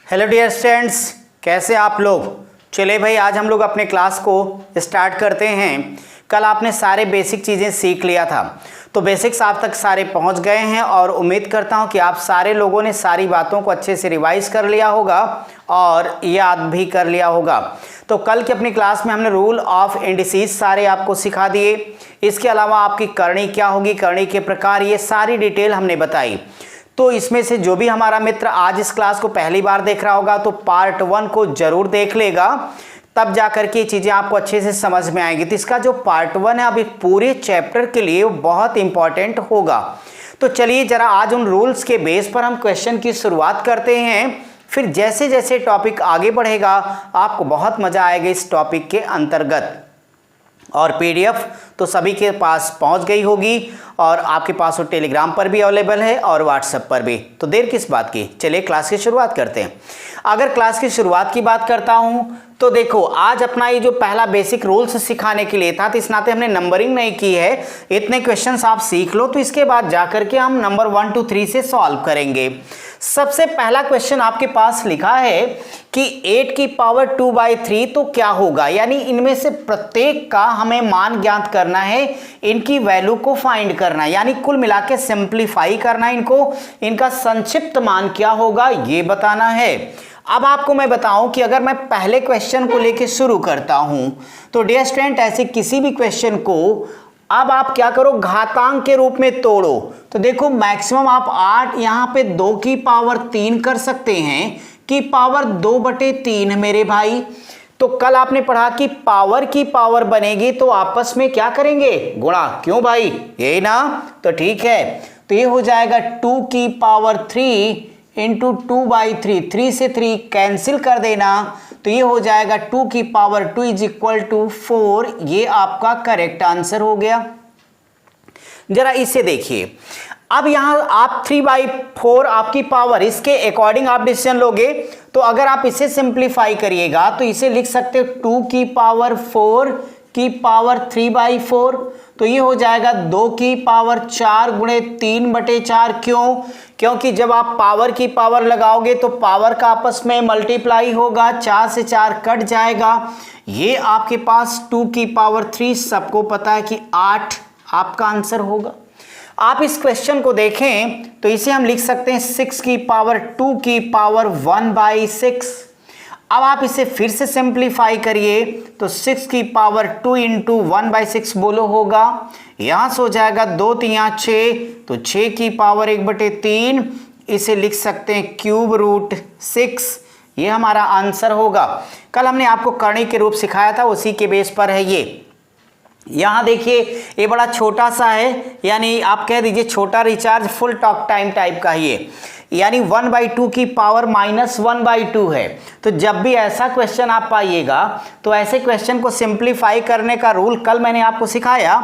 Hello dear students, कैसे आप लोग। चले भाई, आज हम लोग अपने क्लास को स्टार्ट करते हैं। कल आपने सारे बेसिक चीज़ें सीख लिया था, तो बेसिक्स आप तक सारे पहुंच गए हैं और उम्मीद करता हूं कि आप सारे लोगों ने सारी बातों को अच्छे से रिवाइज कर लिया होगा और याद भी कर लिया होगा। तो कल की अपनी क्लास में हमने रूल ऑफ इंडिसेस सारे आपको सिखा दिए। इसके अलावा आपकी करणी क्या होगी, करणी के प्रकार, ये सारी डिटेल हमने बताई। तो इसमें से जो भी हमारा मित्र आज इस क्लास को पहली बार देख रहा होगा तो पार्ट 1 को जरूर देख लेगा, तब जाकर के चीज़ें आपको अच्छे से समझ में आएंगी। तो इसका जो पार्ट 1 है अभी पूरे चैप्टर के लिए वो बहुत इंपॉर्टेंट होगा। तो चलिए जरा आज उन रूल्स के बेस पर हम क्वेश्चन की शुरुआत करते हैं। फिर जैसे जैसे टॉपिक आगे बढ़ेगा आपको बहुत मज़ा आएगा इस टॉपिक के अंतर्गत। और पीडीएफ तो सभी के पास पहुंच गई होगी और आपके पास वो टेलीग्राम पर भी अवेलेबल है और व्हाट्सएप पर भी। तो देर किस बात की, चलिए क्लास की शुरुआत करते हैं। अगर क्लास की शुरुआत की बात करता हूं तो देखो, आज अपना ये जो पहला बेसिक रूल्स सिखाने के लिए था, तो इस नाते हमने नंबरिंग नहीं की है। इतने क्वेश्चंस आप सीख लो, तो इसके बाद जाकर के हम नंबर 1 to 3 से सॉल्व करेंगे। सबसे पहला क्वेश्चन आपके पास लिखा है कि 8 की पावर 2/3 तो क्या होगा, यानी इनमें से प्रत्येक का हमें मान ज्ञात करना है, इनकी वैल्यू को फाइंड करना है, यानी कुल मिला के सिंप्लीफाई करना है इनको, इनका संक्षिप्त मान क्या होगा ये बताना है। अब आपको मैं बताऊं कि अगर मैं पहले क्वेश्चन को लेके शुरू करता हूं तो डियर स्टूडेंट, ऐसे किसी भी क्वेश्चन को अब आप क्या करो, घातांक के रूप में तोड़ो। तो देखो मैक्सिमम आप 8 यहाँ पे 2 की पावर 3 कर सकते हैं, कि पावर 2/3 मेरे भाई। तो कल आपने पढ़ा कि पावर की पावर बनेगी तो आपस में क्या करेंगे, गुणा। क्यों भाई, यही ना, तो ठीक है। तो ये हो जाएगा 2 की पावर 3 इंटू 2/3, 3 से 3 कैंसिल कर देना, तो ये हो जाएगा 2 की पावर 2 इज इक्वल टू 4। ये आपका करेक्ट आंसर हो गया। जरा इसे देखिए, अब यहां आप 3/4 आपकी पावर, इसके अकॉर्डिंग आप डिसीजन लोगे। तो अगर आप इसे सिंप्लीफाई करिएगा तो इसे लिख सकते हो 2 की पावर 4 की पावर 3/4, तो ये हो जाएगा 2 की पावर 4 गुणे 3/4। क्यों? क्योंकि जब आप पावर की पावर लगाओगे तो पावर का आपस में मल्टीप्लाई होगा, 4 से 4 कट जाएगा। ये आपके पास 2 की पावर 3, सबको पता है कि 8 आपका आंसर होगा। आप इस क्वेश्चन को देखें तो इसे हम लिख सकते हैं 6 की पावर 2 की पावर 1/6। अब आप इसे फिर से सिंप्लीफाई करिए तो 6 की पावर 2 इंटू 1/6 बोलो होगा, यहां से हो जाएगा 2 3 6, तो 6 की पावर 1/3, इसे लिख सकते हैं क्यूब रूट 6। ये हमारा आंसर होगा। कल हमने आपको करणी के रूप सिखाया था, उसी के बेस पर है ये। यहां देखिए ये बड़ा छोटा सा है, यानी आप कह दीजिए छोटा recharge full talk time type का ही है, यानी 1/2 की पावर -1/2 है। तो जब भी ऐसा क्वेश्चन आप पाइएगा तो ऐसे क्वेश्चन को सिंप्लीफाई करने का रूल कल मैंने आपको सिखाया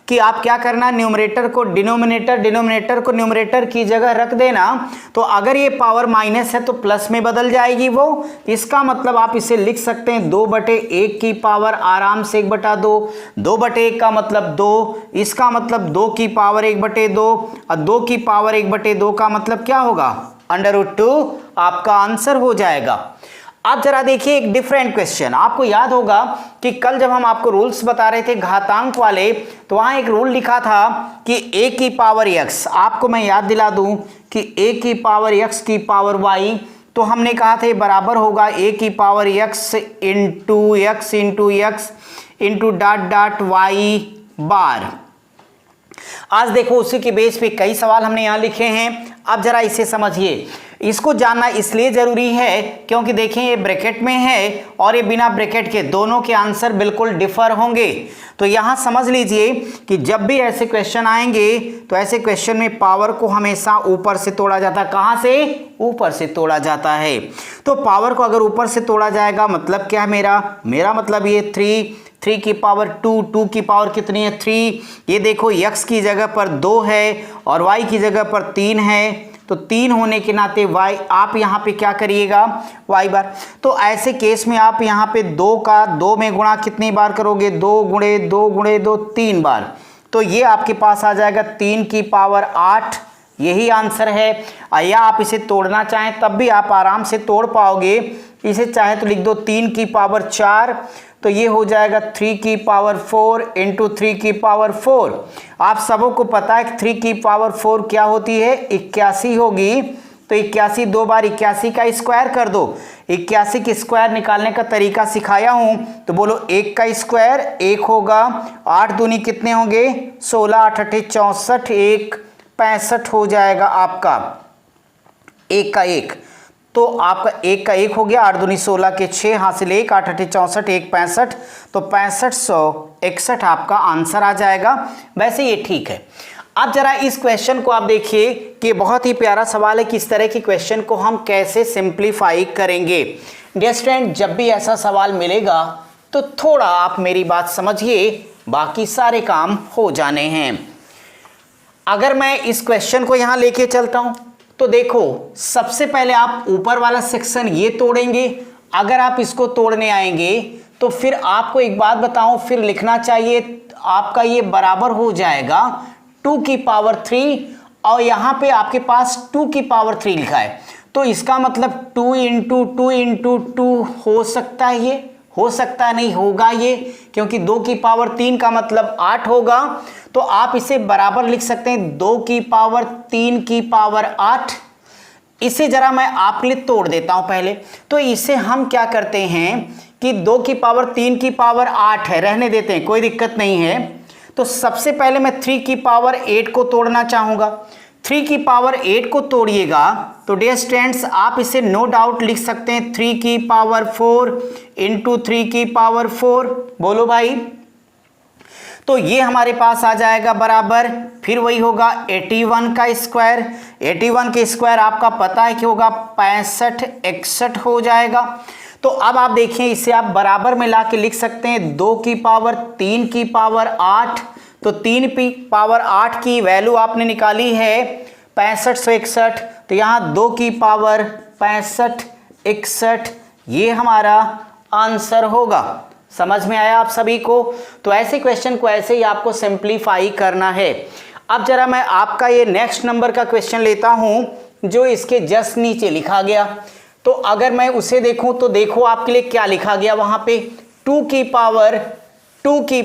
कि आप क्या करना, न्यूमरेटर को डिनोमिनेटर, डिनोमिनेटर को न्यूमरेटर की जगह रख देना। तो अगर ये पावर माइनस है तो प्लस में बदल जाएगी वो। इसका मतलब आप इसे लिख सकते हैं 2/1 की पावर आराम से 1/2, 2/1 का मतलब 2, इसका मतलब 2 की पावर 1/2 और 2 की पावर 1/2 का मतलब क्या होगा, √2 आपका आंसर हो जाएगा। अब जरा देखिए एक डिफरेंट क्वेश्चन, आपको याद होगा कि कल जब हम आपको रूल्स बता रहे थे घातांक वाले, तो वहां एक रूल लिखा था कि a की पावर x, आपको मैं याद दिला दूं कि a की पावर x की पावर y, तो हमने कहा था बराबर होगा a की power x into x into .y बार। आज देखो उसी के बेस पे कई सवाल हमने यहाँ लिखे हैं। अब जरा इसे समझिए, इसको जानना इसलिए जरूरी है क्योंकि देखें ये ब्रैकेट में है और ये बिना ब्रैकेट के, दोनों के आंसर बिल्कुल डिफर होंगे। तो यहाँ समझ लीजिए कि जब भी ऐसे क्वेश्चन आएंगे तो ऐसे क्वेश्चन में पावर को हमेशा ऊपर से तोड़ा जाता है। कहाँ से? ऊपर से तोड़ा जाता है। तो पावर को अगर ऊपर से तोड़ा जाएगा मतलब क्या है, मेरा मतलब ये 3 की पावर 2 की पावर कितनी है, 3। ये देखो x की जगह पर 2 है और y की जगह पर 3 है, तो 3 होने के नाते y, आप यहाँ पे क्या करिएगा, y बार। तो ऐसे केस में आप यहाँ पे 2 का 2 में गुणा कितनी बार करोगे, 2 गुणे 2 3 बार। तो ये आपके पास आ जाएगा 3 की पावर 8 यही आंसर है। या आप इसे तोड़ना चाहें तब भी आप आराम से तोड़ पाओगे। इसे चाहे तो लिख दो 3 की पावर 4, तो ये हो जाएगा 3 की पावर 4 इंटू 3 की पावर 4। आप सबों को पता है कि 3 की पावर 4 क्या होती है, 81 होगी। तो 81 2 बार 81 का स्क्वायर कर दो। 81 की स्क्वायर निकालने का तरीका सिखाया हूं, तो बोलो 1 का स्क्वायर 1 होगा। 8 दूनी कितने होंगे 16, 8 अठे 64, 1 65 हो जाएगा आपका 1 का 1। तो आपका 1 का 1 हो गया, 8 दूनी 16 के 6 हासिल 1, 8 अठे 64, 1 65, तो 6561 आपका आंसर आ जाएगा। वैसे ये ठीक है। अब जरा इस क्वेश्चन को आप देखिए कि बहुत ही प्यारा सवाल है कि इस तरह की क्वेश्चन को हम कैसे सिंप्लीफाई करेंगे। डियर स्टूडेंट, जब भी ऐसा सवाल मिलेगा तो थोड़ा आप मेरी बात समझिए, बाकी सारे काम हो जाने हैं। अगर मैं इस क्वेश्चन को यहां लेके चलता हूं तो देखो, सबसे पहले आप ऊपर वाला सेक्शन ये तोड़ेंगे। अगर आप इसको तोड़ने आएंगे तो फिर आपको एक बात बताऊं, फिर लिखना चाहिए आपका ये बराबर हो जाएगा 2 की पावर 3, और यहां पे आपके पास 2 की पावर 3 लिखा है, तो इसका मतलब 2 इंटू 2 इंटू 2 हो सकता है, ये हो सकता नहीं होगा ये, क्योंकि 2 की पावर 3 का मतलब 8 होगा। तो आप इसे बराबर लिख सकते हैं 2 की पावर 3 की पावर 8। इसे जरा मैं आपके लिए तोड़ देता हूं पहले। तो इसे हम क्या करते हैं कि 2 की पावर 3 की पावर 8 है, रहने देते हैं, कोई दिक्कत नहीं है। तो सबसे पहले मैं 3 की पावर 8 को तोड़ना चाहूंगा। 3 की पावर 8 को तोड़िएगा तो डियर स्टूडेंट्स आप इसे नो डाउट लिख सकते हैं 3 की पावर 4 इंटू 3 की पावर 4। बोलो भाई, तो ये हमारे पास आ जाएगा बराबर, फिर वही होगा 81 का स्क्वायर। 81 के स्क्वायर आपका पता है कि होगा 65 61 हो जाएगा। तो अब आप देखिए, इसे आप बराबर में ला के लिख सकते हैं 2 की पावर 3 की पावर 8। तो 3 की पावर 8 की वैल्यू आपने निकाली है 6561, तो यहाँ 2 की पावर 65 61 ये हमारा आंसर होगा। समझ में आया आप सभी को? तो ऐसे क्वेश्चन को ऐसे ही आपको सिंप्लीफाई करना है। अब जरा मैं आपका ये नेक्स्ट नंबर का क्वेश्चन लेता हूं जो इसके जस्ट नीचे लिखा गया। तो अगर मैं उसे देखूं तो देखो आपके लिए क्या लिखा गया वहां पे, 2 की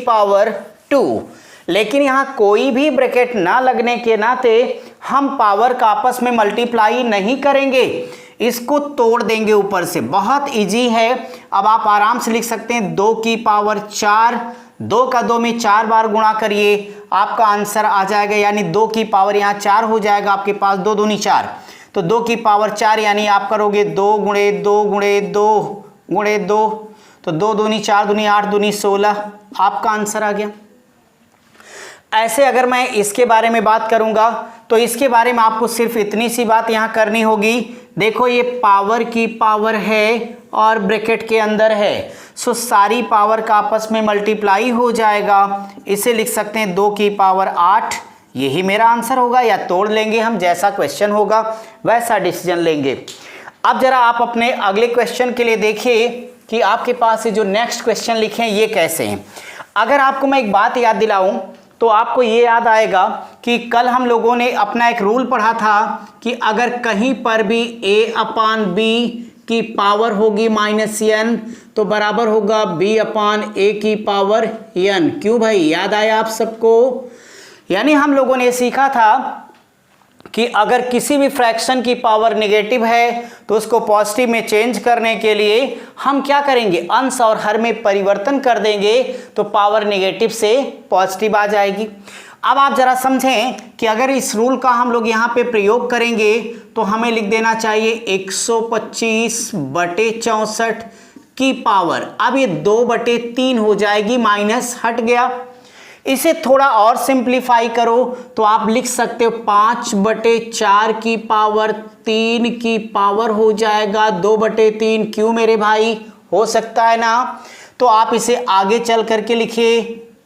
पावर 2। लेकिन यहां कोई भी ब्रैकेट ना लगने के नाते हम पावर का आपस में मल्टीप्लाई नहीं करेंगे, इसको तोड़ देंगे ऊपर से। बहुत इजी है। अब आप आराम से लिख सकते हैं 2 की पावर 4, 2 का 2 में 4 बार गुणा करिए, आपका आंसर आ जाएगा। यानी 2 की पावर यहाँ 4 हो जाएगा आपके पास, 2 दूनी 4, तो 2 की पावर 4 यानी आप करोगे 2 गुणे 2 गुणे 2 गुणे 2, तो 2 दूनी 4 दूनी 8 दूनी 16, आपका आंसर आ गया। ऐसे अगर मैं इसके बारे में बात करूंगा तो इसके बारे में आपको सिर्फ इतनी सी बात यहां करनी होगी। देखो ये पावर की पावर है और ब्रैकेट के अंदर है, सो सारी पावर का आपस में मल्टीप्लाई हो जाएगा। इसे लिख सकते हैं 2 की पावर 8, यही मेरा आंसर होगा। या तोड़ लेंगे हम, जैसा क्वेश्चन होगा वैसा डिसीजन लेंगे। अब जरा आप अपने अगले क्वेश्चन के लिए देखिए कि आपके पास जो नेक्स्ट क्वेश्चन लिखे हैं ये कैसे हैं। अगर आपको मैं एक बात याद दिलाऊं तो आपको ये याद आएगा कि कल हम लोगों ने अपना एक रूल पढ़ा था कि अगर कहीं पर भी a/b की पावर होगी -n तो बराबर होगा b/a की पावर n। क्यों भाई, याद आया आप सबको? यानी हम लोगों ने सीखा था कि अगर किसी भी फ्रैक्शन की पावर नेगेटिव है तो उसको पॉजिटिव में चेंज करने के लिए हम क्या करेंगे, अंश और हर में परिवर्तन कर देंगे, तो पावर नेगेटिव से पॉजिटिव आ जाएगी। अब आप जरा समझें कि अगर इस रूल का हम लोग यहाँ पे प्रयोग करेंगे तो हमें लिख देना चाहिए 125/64 की पावर। अब ये 2/3 हो जाएगी, माइनस हट गया। इसे थोड़ा और सिंप्लीफाई करो तो आप लिख सकते हो 5/4 की पावर 3 की पावर हो जाएगा 2/3। क्यों मेरे भाई, हो सकता है ना? तो आप इसे आगे चल करके लिखिए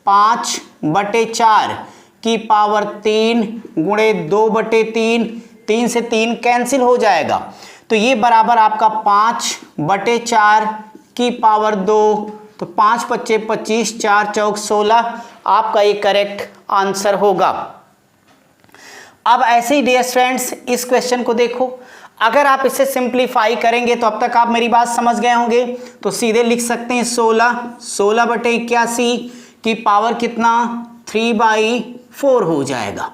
5/4 की पावर 3 गुणे 2/3, 3 से 3 कैंसिल हो जाएगा, तो ये बराबर आपका 5/4 की पावर 2, तो 5 × 5 = 25, 4 × 4 = 16, आपका ये करेक्ट आंसर होगा। अब ऐसे ही डियर स्टूडेंट्स इस क्वेश्चन को देखो, अगर आप इसे सिंप्लीफाई करेंगे तो अब तक आप मेरी बात समझ गए होंगे। तो सीधे लिख सकते हैं 16 की पावर कितना 3/4 हो जाएगा।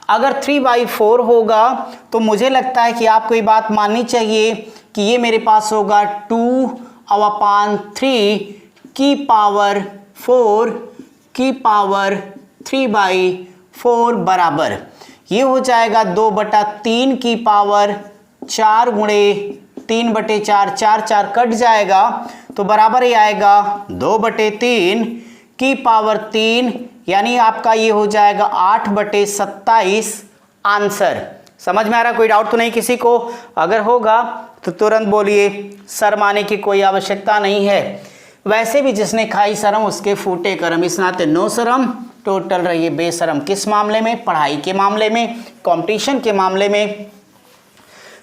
अगर 3/4 होगा तो मुझे लगता है कि आपको ये बात माननी चाहिए कि ये मेरे पास होगा 2/3 की पावर 4 की पावर 3/4 बराबर ये हो जाएगा 2/3 की पावर 4 गुणे 3/4, 4 कट जाएगा तो बराबर ही आएगा 2/3 की पावर 3, यानी आपका ये हो जाएगा 8/27 आंसर। समझ में आ रहा, कोई डाउट तो नहीं किसी को? अगर होगा तो तुरंत बोलिए, शर्माने की कोई आवश्यकता नहीं है। वैसे भी जिसने खाई शर्म उसके फूटे कर्म, इस नाते नो शर्म टोटल रहिए बेशरम। किस मामले में? पढ़ाई के मामले में, कंपटीशन के मामले में।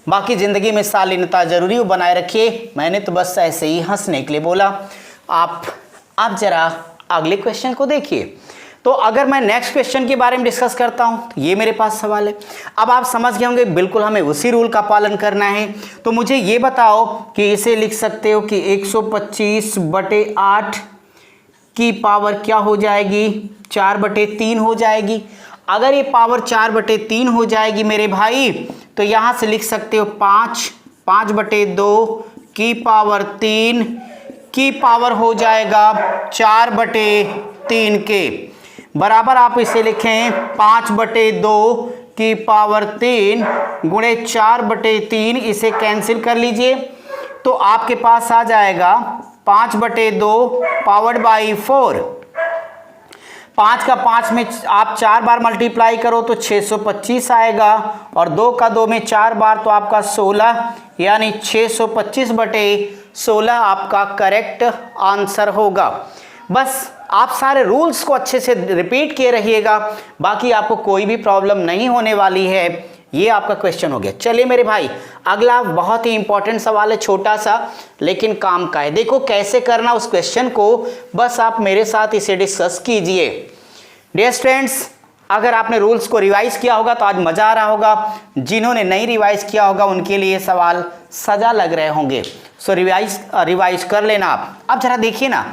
बाकी ज़िंदगी में शालीनता जरूरी हो बनाए रखिए। मैंने तो बस ऐसे ही हंसने के लिए बोला। आप ज़रा अगले क्वेश्चन को देखिए। तो अगर मैं नेक्स्ट क्वेश्चन के बारे में डिस्कस करता हूं तो ये मेरे पास सवाल है। अब आप समझ गए होंगे बिल्कुल हमें उसी रूल का पालन करना है। तो मुझे ये बताओ कि इसे लिख सकते हो कि 125/8 की पावर क्या हो जाएगी 4/3 हो जाएगी। अगर ये पावर 4/3 हो जाएगी मेरे भाई तो यहाँ से लिख सकते हो 5/2 की पावर 3 की पावर हो जाएगा 4/3 के बराबर। आप इसे लिखें 5/2 की पावर 3 गुणे 4/3, इसे कैंसिल कर लीजिए तो आपके पास आ जाएगा 5/2 पावर्ड बाई 4। 5 का 5 में आप 4 बार मल्टीप्लाई करो तो 625 आएगा और 2 का 2 में 4 बार तो आपका 16, यानी 625/16 आपका करेक्ट आंसर होगा। बस आप सारे रूल्स को अच्छे से रिपीट किए रहिएगा, बाकी आपको कोई भी प्रॉब्लम नहीं होने वाली है। ये आपका क्वेश्चन हो गया। चलिए मेरे भाई अगला बहुत ही इंपॉर्टेंट सवाल है, छोटा सा लेकिन काम का है। देखो कैसे करना उस क्वेश्चन को, बस आप मेरे साथ इसे डिस्कस कीजिए। डियर स्टूडेंट्स, अगर आपने रूल्स को रिवाइज किया होगा तो आज मजा आ रहा होगा। जिन्होंने नहीं रिवाइज किया होगा उनके लिए सवाल सजा लग रहे होंगे। सो रिवाइज कर लेना आप। अब जरा देखिए ना,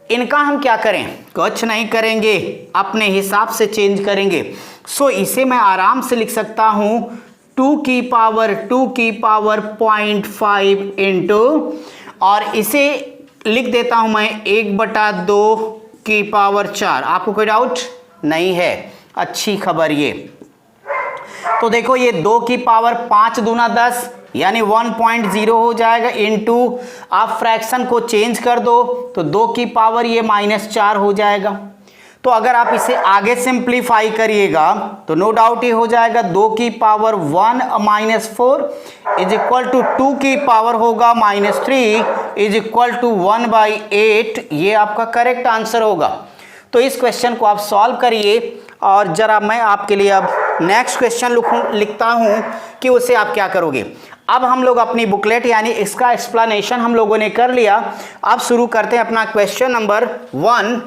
इनका हम क्या करें? कुछ नहीं करेंगे, अपने हिसाब से चेंज करेंगे। सो इसे मैं आराम से लिख सकता हूं 2 की पावर 0.5 इंटू, और इसे लिख देता हूं मैं 1/2 की पावर 4। आपको कोई डाउट नहीं है? अच्छी खबर ये। तो देखो ये 2 की पावर 5 दूना 10 यानी 1.0 हो जाएगा, इनटू आप फ्रैक्शन को चेंज कर दो तो 2 की पावर ये -4 हो जाएगा। तो अगर आप इसे आगे सिंप्लीफाई करिएगा तो नो डाउट ये हो जाएगा 2 की पावर 1 -4 इज इक्वल टू 2 की पावर होगा -3 इज इक्वल टू 1/8। ये आपका करेक्ट आंसर होगा। तो इस क्वेश्चन को आप सॉल्व करिए और जरा मैं आपके लिए अब नेक्स्ट क्वेश्चन लिखता हूं कि उसे आप क्या करोगे। अब हम लोग अपनी बुकलेट यानी इसका एक्सप्लेनेशन हम लोगों ने कर लिया। अब शुरू करते हैं अपना क्वेश्चन नंबर 1।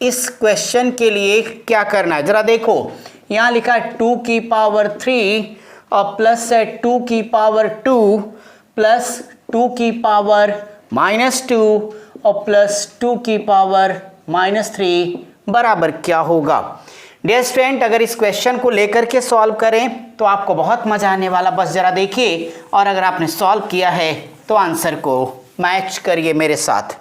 इस क्वेश्चन के लिए क्या करना है जरा देखो। यहाँ लिखा है 2 की पावर 3 और प्लस है 2 की पावर 2 प्लस 2 की पावर -2 और प्लस 2 की पावर -3 बराबर क्या होगा। डियर स्टूडेंट, अगर इस क्वेश्चन को लेकर के सॉल्व करें तो आपको बहुत मजा आने वाला। बस जरा देखिए और अगर आपने सॉल्व किया है तो आंसर को मैच करिए मेरे साथ।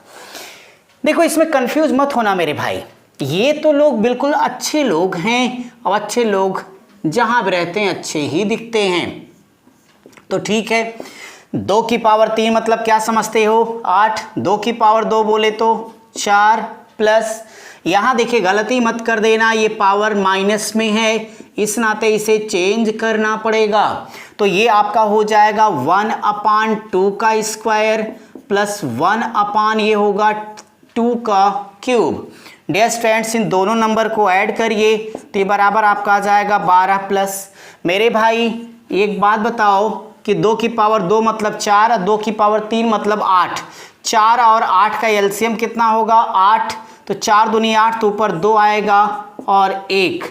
देखो इसमें कंफ्यूज मत होना मेरे भाई, ये तो लोग बिल्कुल अच्छे लोग हैं और अच्छे लोग जहां भी रहते हैं अच्छे ही दिखते हैं। तो ठीक है, 2 की पावर 3 मतलब क्या समझते हो 8, 2 की पावर 2 बोले तो 4 प्लस, यहाँ देखिए गलती मत कर देना, ये पावर माइनस में है इस नाते इसे चेंज करना पड़ेगा। तो ये आपका हो जाएगा 1/2 का स्क्वायर प्लस 1/ ये होगा 2 का क्यूब। डियर स्टूडेंट्स, इन दोनों नंबर को ऐड करिए तो ये बराबर आपका आ जाएगा 12 प्लस। मेरे भाई एक बात बताओ कि 2 की पावर 2 मतलब 4 और 2 की पावर 3 मतलब 8। 4 और 8 का एलसीएम कितना होगा 8, तो 4 दूनी 8 तो ऊपर 2 आएगा और 1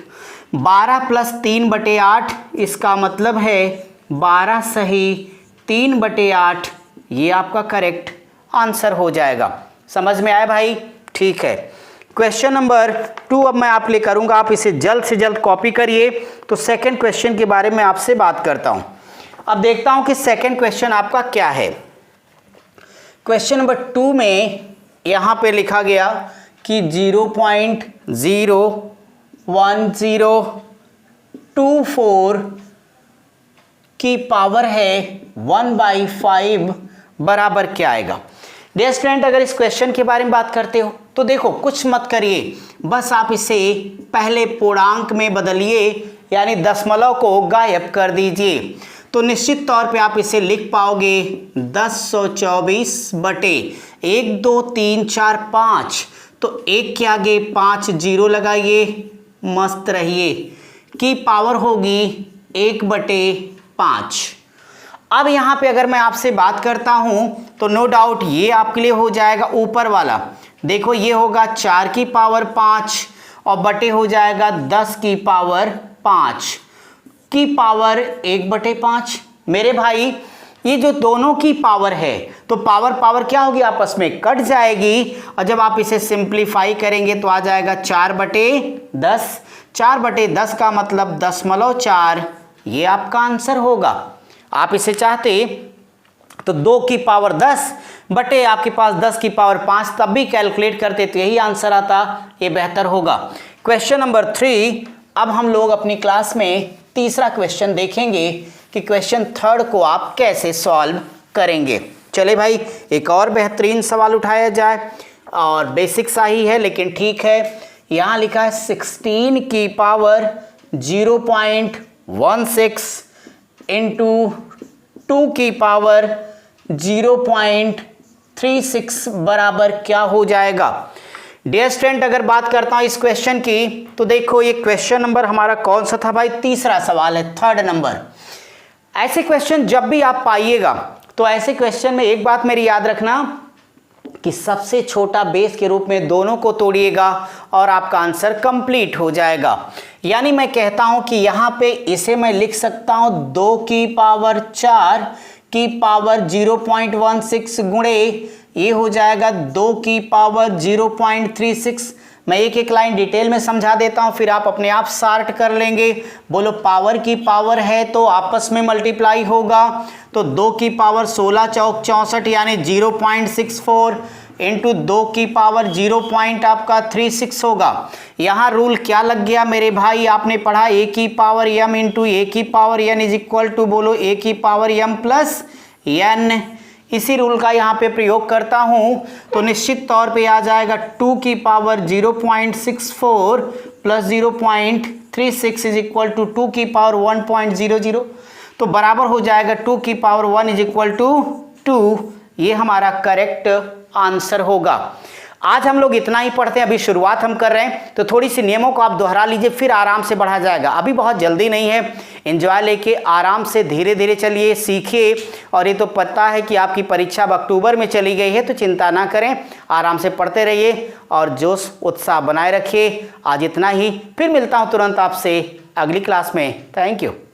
12 प्लस 3/8, इसका मतलब है 12 सही 3/8, ये आपका करेक्ट आंसर हो जाएगा। समझ में आया भाई? ठीक है। क्वेश्चन नंबर 2 अब मैं आप लिए करूंगा, आप इसे जल्द से जल्द कॉपी करिए। तो सेकंड क्वेश्चन के बारे में आपसे बात करता हूं। अब देखता हूं कि सेकंड क्वेश्चन आपका क्या है। क्वेश्चन नंबर 2 में यहां पे लिखा गया कि 0.01024 की पावर है 1/5 बराबर क्या आएगा। डियर स्टूडेंट, अगर इस क्वेश्चन के बारे में बात करते हो तो देखो कुछ मत करिए, बस आप इसे पहले पूर्णांक में बदलिए, यानी दशमलव को गायब कर दीजिए। तो निश्चित तौर पे आप इसे लिख पाओगे 10/124 1 2 3 4 5, तो 1 के आगे 5 जीरो लगाइए, मस्त रहिए, की पावर होगी 1/5। अब यहाँ पे अगर मैं आपसे बात करता हूं तो नो डाउट ये आपके लिए हो जाएगा ऊपर वाला। देखो ये होगा 4 की पावर 5 और बटे हो जाएगा 10 की पावर 5 की पावर 1/5। मेरे भाई ये जो दोनों की पावर है तो पावर क्या होगी, आपस में कट जाएगी, और जब आप इसे सिंप्लीफाई करेंगे तो आ जाएगा 4/10। 4/10 का मतलब 0.4, ये आपका आंसर होगा। आप इसे चाहते तो 2 की पावर 10 बटे आपके पास 10 की पावर 5 तब भी कैलकुलेट करते तो यही आंसर आता, ये बेहतर होगा। क्वेश्चन नंबर 3 अब हम लोग अपनी क्लास में तीसरा क्वेश्चन देखेंगे कि क्वेश्चन 3 को आप कैसे सॉल्व करेंगे। चले भाई एक और बेहतरीन सवाल उठाया जाए, और बेसिक सा ही है लेकिन ठीक है। यहाँ लिखा है 16 की पावर 0.16 इंटू 2 की पावर 0.36 बराबर क्या हो जाएगा। डियर स्टूडेंट, अगर बात करता हूं इस क्वेश्चन की तो देखो ये क्वेश्चन नंबर हमारा कौन सा था भाई, तीसरा सवाल है, 3rd नंबर। ऐसे क्वेश्चन जब भी आप पाइएगा तो ऐसे क्वेश्चन में एक बात मेरी याद रखना कि सबसे छोटा बेस के रूप में दोनों को तोड़िएगा और आपका आंसर कंप्लीट हो जाएगा। यानी मैं कहता हूं कि यहां पे इसे मैं लिख सकता हूं 2 की पावर 4 की पावर 0.16 गुणे ये हो जाएगा 2 की पावर 0.36। मैं एक एक लाइन डिटेल में समझा देता हूं, फिर आप अपने आप सॉर्ट कर लेंगे। बोलो पावर की पावर है तो आपस में मल्टीप्लाई होगा, तो 2 की पावर 16 चौक 64 यानी 0.64 इंटू 2 की पावर 0.36 होगा। यहाँ रूल क्या लग गया मेरे भाई, आपने पढ़ा a की पावर m इंटू a की power n is equal to बोलो a की पावर m प्लस n। इसी रूल का यहाँ पे प्रयोग करता हूँ तो निश्चित तौर पे आ जाएगा 2 की power 0.64 plus 0.36 is equal to 2 की पावर 1.00, तो बराबर हो जाएगा 2 की पावर 1 इज इक्वल टू 2। ये हमारा करेक्ट आंसर होगा। आज हम लोग इतना ही पढ़ते हैं, अभी शुरुआत हम कर रहे हैं तो थोड़ी सी नियमों को आप दोहरा लीजिए, फिर आराम से बढ़ा जाएगा। अभी बहुत जल्दी नहीं है, एंजॉय लेके आराम से धीरे धीरे चलिए, सीखिए। और ये तो पता है कि आपकी परीक्षा अब अक्टूबर में चली गई है, तो चिंता ना करें, आराम से पढ़ते रहिए और जोश उत्साह बनाए रखिए। आज इतना ही, फिर मिलता हूँ तुरंत आपसे अगली क्लास में। Thank you.